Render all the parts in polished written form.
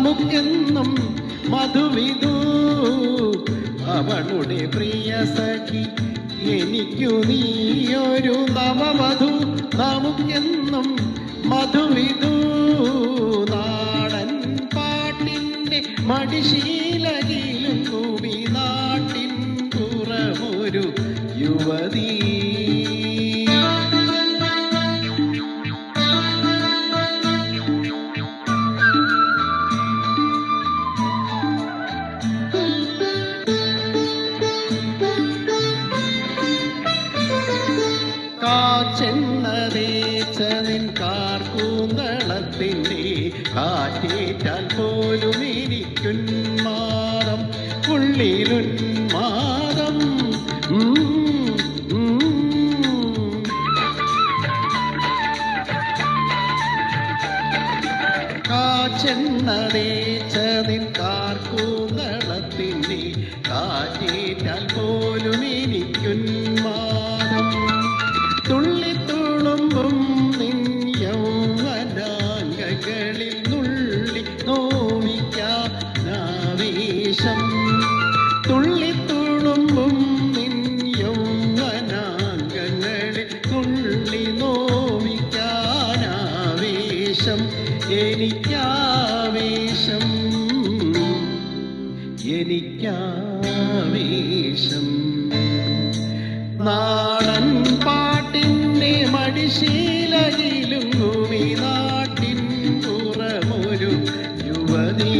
നമുക്കെന്നും മധുവിധു. അവളുടെ പ്രിയ സഖി എനിക്കു നീയൊരു നവവധു. നമുക്കെന്നും മധുവിധു. നാടൻ പാട്ടിൻ്റെ മടിശീലകിലും കൂടി നാട്ടിൻ പുറമൊരു യുവതീ. കാച്ചെണ്ണതേച്ചതിൻ കാർക്കൂന്തളത്തിൻ്റെ കാറ്റേറ്റാൽ പോലും എനിക്കുന്മാദം, ഉള്ളിലുന്മാദം. കാച്ചെണ്ണതേച്ചതിൻ കാർക്കൂന്തളത്തിൻ്റെ കാറ്റേറ്റാൽ പോലും എനിക്കുന്മാദം. തുള്ളിത്തുളുമ്പും നിൻ യൗവനാംഗങ്ങളിൽ നുള്ളി നോവിക്കാനാവേശം. തുള്ളിത്തുളുമ്പും നിൻ യൗവനാംഗങ്ങളിൽ നുള്ളി നോവിക്കാനാവേശം. എനിക്കാവേശം, എനിക്കാവേശം. നാടൻ പാട്ടിൻ്റെ മടിശീലയിലും ഭൂമി നാട്ടിൻ പുറമൊരു യുവതീ.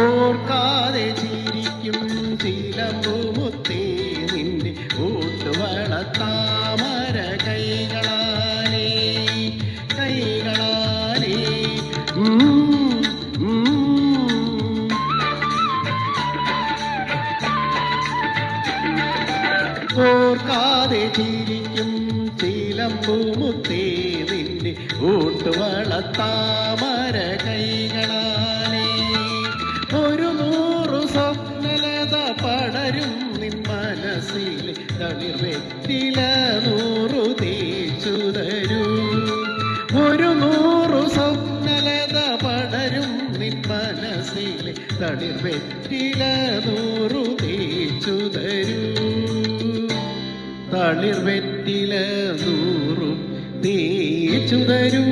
ഓർക്കാതെ ചിരിക്കും ചിലമ്പുമുത്തേ നിന്റെ ഓട്ടുവള താമര കൈകളാലേ, കൈകളാലേ. ഓർക്കാതെ ചിരിക്കും ചിലമ്പുമുത്തേ നിന്റെ ഓട്ടുവള താമര കൈകളാലേ. ഒരു നൂറു സ്വപ്നലത പടരും നിൻ മനസ്സിൽ തളിർവെറ്റില നൂറു തേച്ചു തരൂ. ഒരു നൂറു സ്വപ്നലത പടരും നിൻ മനസ്സിൽ തളിർവെറ്റില നൂറു തേച്ചു തരൂ. തളിർവെറ്റില നൂറു തേച്ചു തരൂ.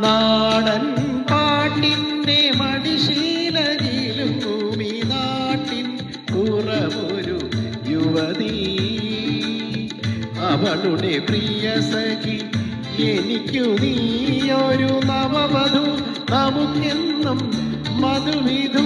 നാടൻ പാട്ടിൻ്റെ മടിശീലയിലും ഭൂമി നാട്ടിൻ പുറമൊരു യുവതീ. അവളുടെ പ്രിയ സഖി എനിക്കു നീയൊരു നവവധു. നമുക്കെന്നും മധുവിധു.